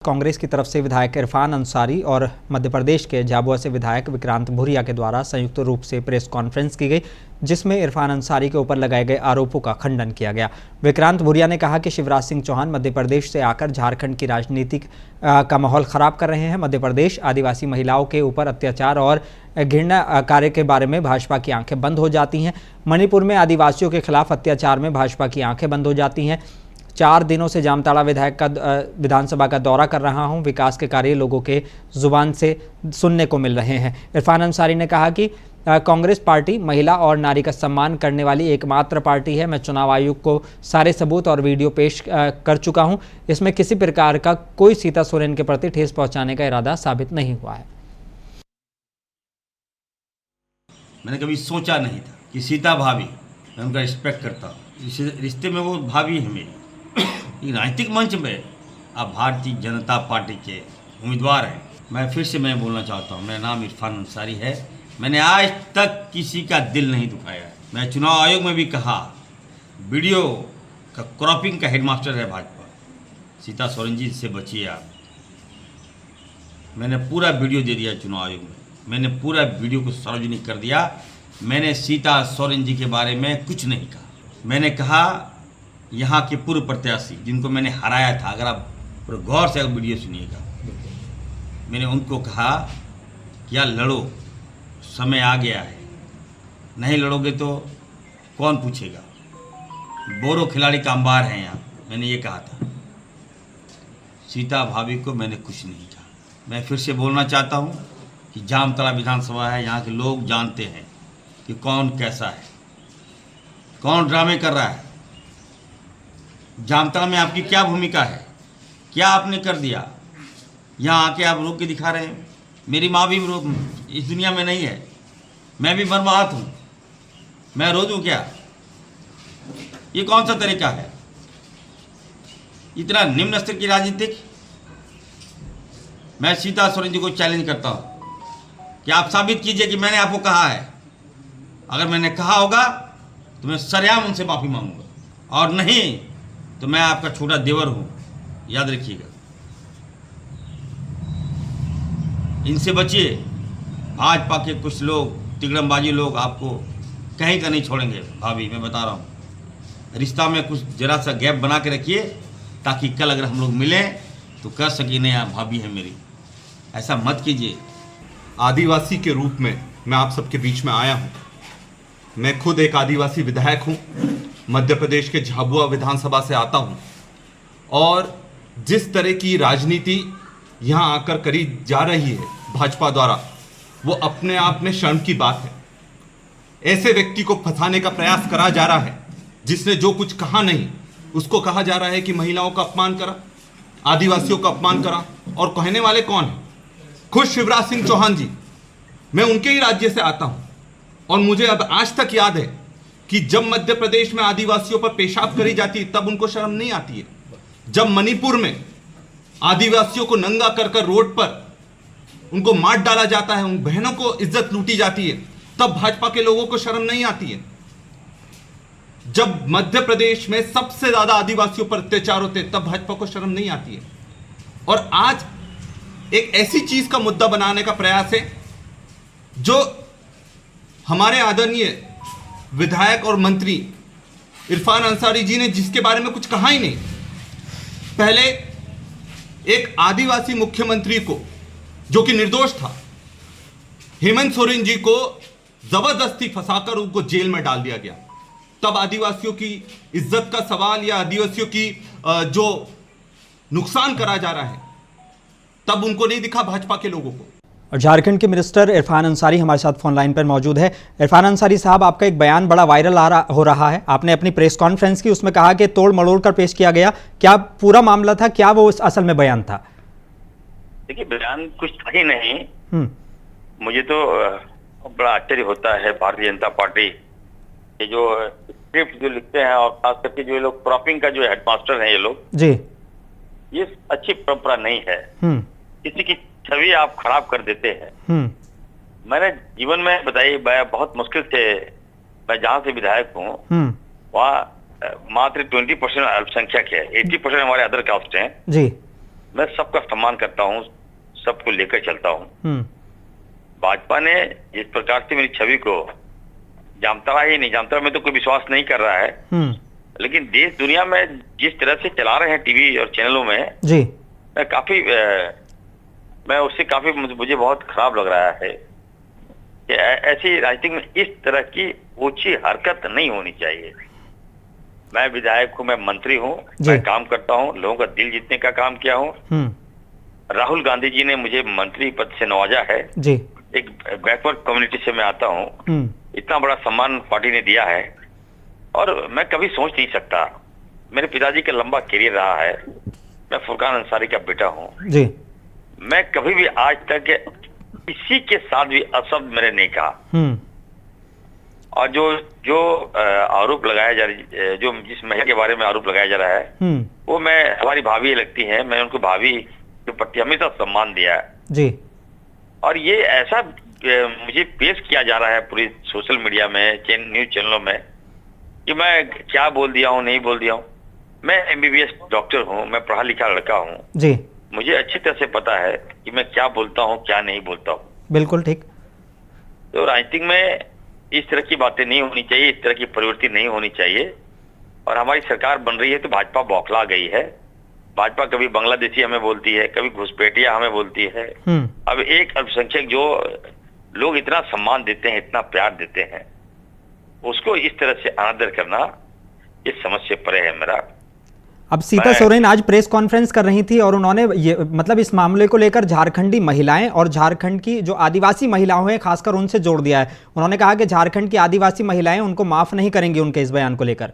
कांग्रेस की तरफ से विधायक इरफान अंसारी और मध्य प्रदेश के झाबुआ से विधायक विक्रांत भूरिया के द्वारा संयुक्त रूप से प्रेस कॉन्फ्रेंस की गई, जिसमें इरफान अंसारी के ऊपर लगाए गए आरोपों का खंडन किया गया। विक्रांत भूरिया ने कहा कि शिवराज सिंह चौहान मध्य प्रदेश से आकर झारखंड की राजनीति का माहौल खराब कर रहे हैं। मध्य प्रदेश आदिवासी महिलाओं के ऊपर अत्याचार और घृणा कार्य के बारे में भाजपा की आंखें बंद हो जाती हैं। मणिपुर में आदिवासियों के खिलाफ अत्याचार में भाजपा की आंखें बंद हो जाती हैं। 4 दिनों से जामताड़ा विधानसभा का दौरा कर रहा हूं। विकास के कार्य लोगों के जुबान से सुनने को मिल रहे हैं। इरफान अंसारी ने कहा कि कांग्रेस पार्टी महिला और नारी का सम्मान करने वाली एकमात्र पार्टी है। मैं चुनाव आयोग को सारे सबूत और वीडियो पेश कर चुका हूं। इसमें किसी प्रकार का कोई सीता सोरेन के प्रति ठेस पहुंचाने का इरादा साबित नहीं हुआ है। मैंने कभी सोचा नहीं था कि सीता भाभी, मैं उनका रिस्पेक्ट करता हूँ, इस रिश्ते में वो भाभी है मेरी। राजनीतिक मंच में आप भारतीय जनता पार्टी के उम्मीदवार हैं। मैं फिर से बोलना चाहता हूँ, मेरा नाम इरफान अंसारी है। मैंने आज तक किसी का दिल नहीं दुखाया है। मैं चुनाव आयोग में भी कहा, वीडियो का क्रॉपिंग का हेडमास्टर है भाजपा, सीता सोरेन जी से बचिए आप। मैंने पूरा वीडियो दे दिया चुनाव आयोग में, मैंने पूरा वीडियो को सार्वजनिक कर दिया। मैंने सीता सोरेन जी के बारे में कुछ नहीं कहा। मैंने कहा यहाँ के पूर्व प्रत्याशी जिनको मैंने हराया था, अगर आप पूरे गौर से वीडियो सुनिएगा, मैंने उनको कहा कि यार लड़ो, समय आ गया है, नहीं लड़ोगे तो कौन पूछेगा। बोरो खिलाड़ी का अंबार है यहाँ, मैंने ये कहा था। सीता भाभी को मैंने कुछ नहीं कहा। मैं फिर से बोलना चाहता हूँ कि जामताड़ा विधानसभा है, यहाँ के लोग जानते हैं कि कौन कैसा है, कौन ड्रामे कर रहा है। जामताड़ा में आपकी क्या भूमिका है, क्या आपने कर दिया। यहाँ आके आप रोक के दिखा रहे हैं। मेरी माँ भी इस दुनिया में नहीं है, मैं भी बर्बाद हूँ, मैं रो दूँ क्या। ये कौन सा तरीका है, इतना निम्न स्तर की राजनीतिक। मैं सीता सोरेन जी को चैलेंज करता हूँ कि आप साबित कीजिए कि मैंने आपको कहा है। अगर मैंने कहा होगा तो मैं सरेआम उनसे माफ़ी मांगूंगा, और नहीं तो मैं आपका छोटा देवर हूं, याद रखिएगा। इनसे बचिए। भाजपा के कुछ लोग, तिगड़मबाजी लोग आपको कहीं का नहीं छोड़ेंगे। भाभी, मैं बता रहा हूं, रिश्ता में कुछ जरा सा गैप बना के रखिए, ताकि कल अगर हम लोग मिलें तो कह सके नहीं आप भाभी है मेरी। ऐसा मत कीजिए। आदिवासी के रूप में मैं आप सबके बीच में आया हूं। मैं खुद एक आदिवासी विधायक हूं, मध्य प्रदेश के झाबुआ विधानसभा से आता हूं, और जिस तरह की राजनीति यहां आकर करी जा रही है भाजपा द्वारा, वो अपने आप में शर्म की बात है। ऐसे व्यक्ति को फंसाने का प्रयास करा जा रहा है जिसने जो कुछ कहा नहीं, उसको कहा जा रहा है कि महिलाओं का अपमान करा, आदिवासियों का अपमान करा। और कहने वाले कौन है? खुद शिवराज सिंह चौहान जी। मैं उनके ही राज्य से आता हूं, और मुझे अब आज तक याद है कि जब मध्य प्रदेश में आदिवासियों पर पेशाब करी जाती है तब उनको शर्म नहीं आती है। जब मणिपुर में आदिवासियों को नंगा कर कर रोड पर उनको मार डाला जाता है, उन बहनों को इज्जत लूटी जाती है, तब भाजपा के लोगों को शर्म नहीं आती है। जब मध्य प्रदेश में सबसे ज्यादा आदिवासियों पर अत्याचार होते तब भाजपा को शर्म नहीं आती है। और आज एक ऐसी चीज का मुद्दा बनाने का प्रयास है जो हमारे आदरणीय विधायक और मंत्री इरफान अंसारी जी ने, जिसके बारे में कुछ कहा ही नहीं। पहले एक आदिवासी मुख्यमंत्री को, जो कि निर्दोष था, हेमंत सोरेन जी को जबरदस्ती फंसाकर उनको जेल में डाल दिया गया। तब आदिवासियों की इज्जत का सवाल या आदिवासियों की जो नुकसान करा जा रहा है, तब उनको नहीं दिखा भाजपा के लोगों को। और झारखंड के मिनिस्टर इरफान अंसारी हमारे साथ फोन लाइन पर मौजूद है। इरफान अंसारी साहब, आपका एक बयान बड़ा वायरल हो रहा है। आपने अपनी प्रेस कॉन्फ्रेंस की, उसमें कहा कि तोड़ मड़ोड़ कर पेश किया गया। क्या पूरा मामला था, क्या वो असल में बयान था? देखिए, बयान कुछ था ही नहीं। मुझे तो बड़ा आश्चर्य होता है, भारतीय जनता पार्टी ये जो स्क्रिप्ट जो लिखते हैं, और खास करके जो लोग क्रॉपिंग का जो हेडमास्टर है, ये लोग जी, ये अच्छी परंपरा नहीं है। किसी की छवि आप खराब कर देते हैं। मैंने जीवन में बताइए, बहुत मुश्किल से, मैं जहाँ से विधायक हूँ वहाँ मात्र 20% अल्पसंख्यक है, 80% हमारे अदर कास्ट हैं जी। मैं सबका सम्मान करता हूँ, सबको लेकर चलता हूँ। भाजपा ने जिस प्रकार से मेरी छवि को जामताड़ा ही नहीं, जामताड़ा में तो कोई विश्वास नहीं कर रहा है, लेकिन देश दुनिया में जिस तरह से चला रहे हैं टीवी और चैनलों में जी, मैं उससे काफी मुझे बहुत खराब लग रहा है कि ऐसी राजनीति में इस तरह की ऊंची हरकत नहीं होनी चाहिए। मैं विधायक हूँ, मैं मंत्री हूँ, मैं काम करता हूँ, लोगों का दिल जीतने का काम किया हूँ। राहुल गांधी जी ने मुझे मंत्री पद से नवाजा है जी। एक बैकवर्ड कम्युनिटी से मैं आता हूँ, इतना बड़ा सम्मान पार्टी ने दिया है और मैं कभी सोच नहीं सकता। मेरे पिताजी का लंबा करियर रहा है, मैं फुरकान अंसारी का बेटा हूँ जी। मैं कभी भी आज तक किसी के साथ भी अशब्द मैंने नहीं कहा। और जो आरोप लगाया जा रहा, जो जिस महिला के बारे में आरोप लगाया जा रहा है, वो मैं हमारी भाभी लगती है, मैं उनको भाभी के प्रति हमेशा सम्मान दिया है जी। और ये ऐसा मुझे पेश किया जा रहा है पूरी सोशल मीडिया में, न्यूज चैनलों में, कि मैं क्या बोल दिया हूँ, नहीं बोल दिया हूँ। मैं MBBS डॉक्टर हूँ, मैं पढ़ा लिखा लड़का हूँ जी। मुझे अच्छी तरह से पता है कि मैं क्या बोलता हूँ, क्या नहीं बोलता हूँ। बिल्कुल ठीक। तो राजनीतिक में इस तरह की बातें नहीं होनी चाहिए, इस तरह की प्रवृत्ति नहीं होनी चाहिए। और हमारी सरकार बन रही है तो भाजपा बौखला गई है। भाजपा कभी बांग्लादेशी हमें बोलती है, कभी घुसपैठिया हमें बोलती है। अब एक अल्पसंख्यक जो लोग इतना सम्मान देते हैं, इतना प्यार देते हैं, उसको इस तरह से अनादर करना, ये समझ से परे है मेरा। अब सीता सोरेन आज प्रेस कॉन्फ्रेंस कर रही थी और उन्होंने ये मतलब इस मामले को लेकर झारखंडी महिलाएं और झारखंड की जो आदिवासी महिलाएं हैं खासकर उनसे जोड़ दिया है। उन्होंने कहा कि झारखंड की आदिवासी महिलाएं उनको माफ नहीं करेंगी उनके इस बयान को लेकर।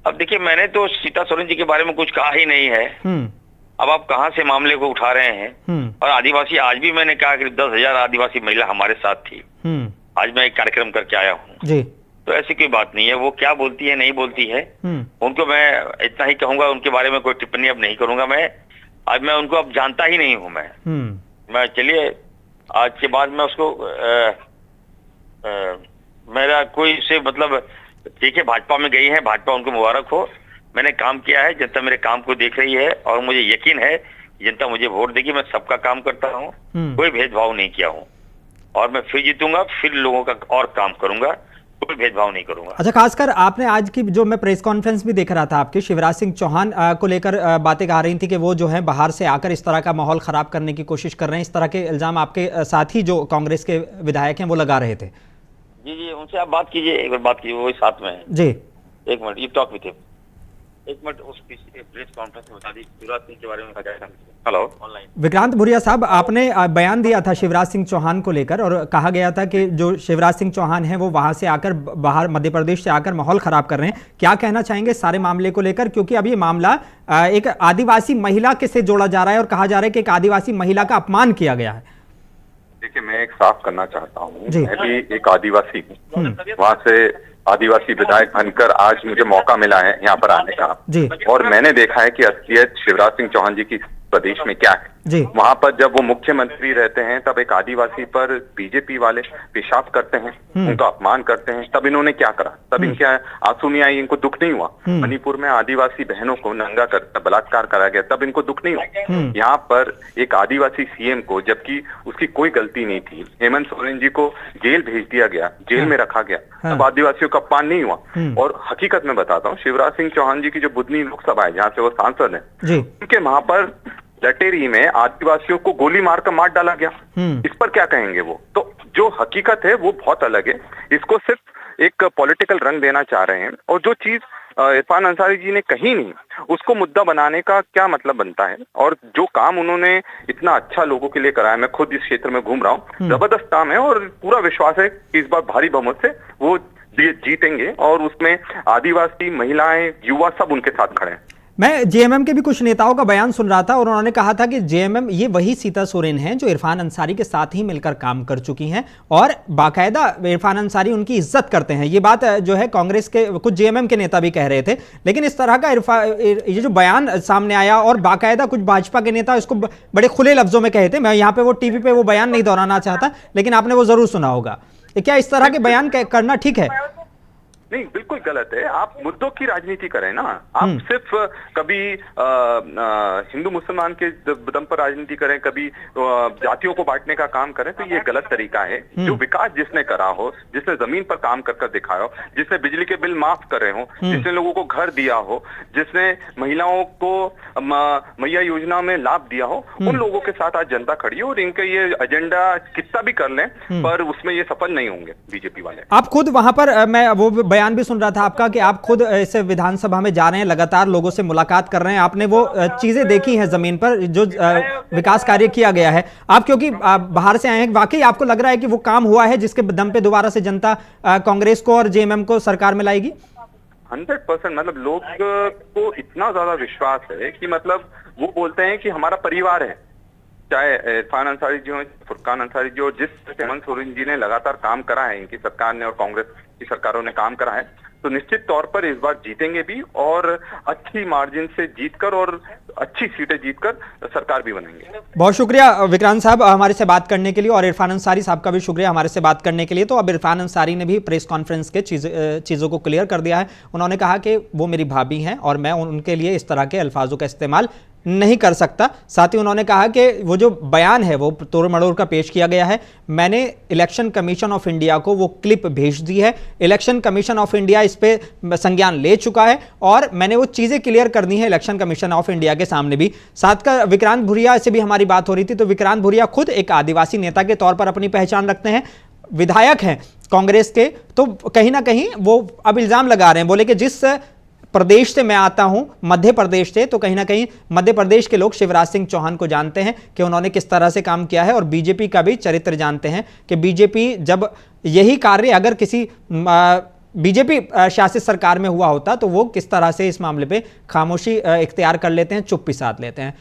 अब देखिए, मैंने तो सीता सोरेन जी के बारे में कुछ कहा ही नहीं है। अब आप कहां से मामले को उठा रहे हैं? और आदिवासी, आज भी मैंने कहा कि 10,000 आदिवासी महिला हमारे साथ थी। आज मैं एक कार्यक्रम करके आया हूँ जी। तो ऐसी कोई बात नहीं है। वो क्या बोलती है, नहीं बोलती है, उनको मैं इतना ही कहूंगा, उनके बारे में कोई टिप्पणी अब नहीं करूंगा। मैं उनको अब जानता ही नहीं हूं। मैं चलिए आज के बाद मैं उसको मेरा कोई से मतलब, ठीक है, भाजपा में गई है, भाजपा उनको मुबारक हो। मैंने काम किया है, जनता मेरे काम को देख रही है और मुझे यकीन है जनता मुझे वोट देगी। मैं सबका काम करता हूँ, कोई भेदभाव नहीं किया हूँ और मैं फिर जीतूंगा, फिर लोगों का और काम करूंगा, कोई भेदभाव नहीं करूंगा। अच्छा, खासकर आपने आज की जो मैं प्रेस कॉन्फ्रेंस भी देख रहा था आपके, शिवराज सिंह चौहान को लेकर बातें आ रही थी कि वो जो है बाहर से आकर इस तरह का माहौल खराब करने की कोशिश कर रहे हैं। इस तरह के इल्जाम आपके साथी जो कांग्रेस के विधायक हैं वो लगा रहे थे। जी, उनसे आप बात कीजिए, एक बार बात कीजिए, वो साथ में है जी। एक minute, you talk with him. एक मिनट, उस प्रेस कॉन्फ्रेंस में बता दी शिवराज सिंह के बारे में। Hello, online. विक्रांत भूरिया साहब, आपने बयान दिया था शिवराज सिंह चौहान को लेकर और कहा गया था कि जो शिवराज सिंह चौहान हैं वो वहां से आकर, बाहर मध्य प्रदेश से आकर माहौल खराब कर रहे हैं। क्या कहना चाहेंगे सारे मामले को लेकर, क्योंकि अब ये मामला एक आदिवासी महिला के से जोड़ा जा रहा है और कहा जा रहा है कि एक आदिवासी महिला का अपमान किया गया है। देखिए, मैं एक साफ करना चाहता हूँ, मैं भी एक आदिवासी हूँ। वहाँ से आदिवासी विधायक बनकर आज मुझे मौका मिला है यहाँ पर आने का, और मैंने देखा है कि असलियत शिवराज सिंह चौहान जी की प्रदेश में क्या है। वहाँ पर जब वो मुख्यमंत्री रहते हैं तब एक आदिवासी पर बीजेपी वाले पेशाब करते हैं, उनका अपमान करते हैं। तब इन्होंने क्या करा? तब इनके आंसू नहीं आई, इनको दुख नहीं हुआ? मणिपुर में आदिवासी बहनों को नंगा कर बलात्कार करा गया, तब इनको दुख नहीं हुआ? यहाँ पर एक आदिवासी सीएम को, जबकि उसकी कोई गलती नहीं थी, हेमंत सोरेन जी को जेल भेज दिया गया, जेल में रखा गया, तब आदिवासियों का अपमान नहीं हुआ? और हकीकत में बताता हूँ, शिवराज सिंह चौहान जी की जो बुधनी लोकसभा है जहाँ से वो सांसद है, उनके वहां पर लटेरी में आदिवासियों को गोली मारकर मार डाला गया। इस पर क्या कहेंगे वो? तो जो हकीकत है वो बहुत अलग है। इसको सिर्फ एक पॉलिटिकल रंग देना चाह रहे हैं, और जो चीज इरफान अंसारी जी ने कही नहीं, उसको मुद्दा बनाने का क्या मतलब बनता है? और जो काम उन्होंने इतना अच्छा लोगों के लिए कराया, मैं खुद इस क्षेत्र में घूम रहा हूँ, जबरदस्त काम है और पूरा विश्वास है कि इस बार भारी बहुमत से वो जीतेंगे, और उसमें आदिवासी महिलाएं, युवा सब उनके साथ खड़े हैं। मैं जेएमएम के भी कुछ नेताओं का बयान सुन रहा था और उन्होंने कहा था कि जेएमएम ये वही सीता सोरेन हैं जो इरफान अंसारी के साथ ही मिलकर काम कर चुकी हैं और बाकायदा इरफान अंसारी उनकी इज्जत करते हैं। ये बात जो है कांग्रेस के कुछ जेएमएम के नेता भी कह रहे थे, लेकिन इस तरह का ये जो बयान सामने आया और बाकायदा कुछ भाजपा के नेता इसको बड़े खुले लफ्जों में कहे थे। मैं यहाँ पे वो टीवी पे वो बयान नहीं दोहराना चाहता, लेकिन आपने वो जरूर सुना होगा। क्या इस तरह के बयान करना ठीक है? नहीं, बिल्कुल गलत है। आप मुद्दों की राजनीति करें ना, आप सिर्फ कभी हिंदू मुसलमान के दम पर राजनीति करें, कभी जातियों को बांटने का काम करें, तो ये गलत तरीका है। जो विकास जिसने करा हो, जिसने जमीन पर काम कर दिखाया हो, जिसने बिजली के बिल माफ करे हो, जिसने लोगों को घर दिया हो, जिसने महिलाओं को मैया योजना में लाभ दिया हो, उन लोगों के साथ आज जनता खड़ी है। और इनका ये एजेंडा कितना भी कर लें, पर उसमें ये सफल नहीं होंगे बीजेपी वाले। आप खुद वहां पर, मैं वो बयान भी सुन रहा था आपका कि आप खुद इस विधानसभा में जा रहे हैं, लगातार लोगों से मुलाकात कर रहे हैं, आपने वो चीजें देखी हैं जमीन पर जो विकास कार्य किया गया है। आप क्योंकि बाहर से आए हैं, वाकई आपको लग रहा है कि वो काम हुआ है जिसके दम पे दोबारा से जनता कांग्रेस को और जेएमएम को सरकार में लाएगी? 100%। मतलब लोग को इतना ज्यादा विश्वास है कि मतलब वो बोलते हैं कि हमारा परिवार है, चाहे इरफान अंसारी जी हो, फुरकान अंसारी जी हो, जिस हेमंत सोरेन जी ने लगातार काम करा है, इनकी सरकार ने और कांग्रेस की सरकारों ने काम करा है, तो निश्चित तौर पर इस बार जीतेंगे भी और अच्छी मार्जिन से जीतकर और अच्छी सीटें जीतकर सरकार भी बनेंगे। बहुत शुक्रिया विक्रांत साहब हमारे से बात करने के लिए, और इरफान अंसारी साहब का भी शुक्रिया हमारे से बात करने के लिए। तो अब इरफान अंसारी ने भी प्रेस कॉन्फ्रेंस के चीज़ों को क्लियर कर दिया है। उन्होंने कहा कि वो मेरी भाभी हैं और मैं उनके लिए इस तरह के अल्फाजों का इस्तेमाल नहीं कर सकता। साथ ही उन्होंने कहा कि वो जो बयान है वो तोड़ मड़ोड़ का पेश किया गया है। मैंने इलेक्शन कमीशन ऑफ इंडिया को वो क्लिप भेज दी है, इलेक्शन कमीशन ऑफ इंडिया इस पे संज्ञान ले चुका है और मैंने वो चीज़ें क्लियर करनी है इलेक्शन कमीशन ऑफ इंडिया के सामने भी। साथ का विक्रांत भुरिया से भी हमारी बात हो रही थी, तो विक्रांत भुरिया खुद एक आदिवासी नेता के तौर पर अपनी पहचान रखते हैं, विधायक हैं कांग्रेस के, तो कहीं ना कहीं वो अब इल्ज़ाम लगा रहे हैं, बोले कि जिस प्रदेश से मैं आता हूं, मध्य प्रदेश से, तो कहीं ना कहीं मध्य प्रदेश के लोग शिवराज सिंह चौहान को जानते हैं कि उन्होंने किस तरह से काम किया है और बीजेपी का भी चरित्र जानते हैं कि बीजेपी जब यही कार्य अगर किसी बीजेपी शासित सरकार में हुआ होता तो वो किस तरह से इस मामले पे खामोशी इख्तियार कर लेते हैं, चुप्पी साध लेते हैं।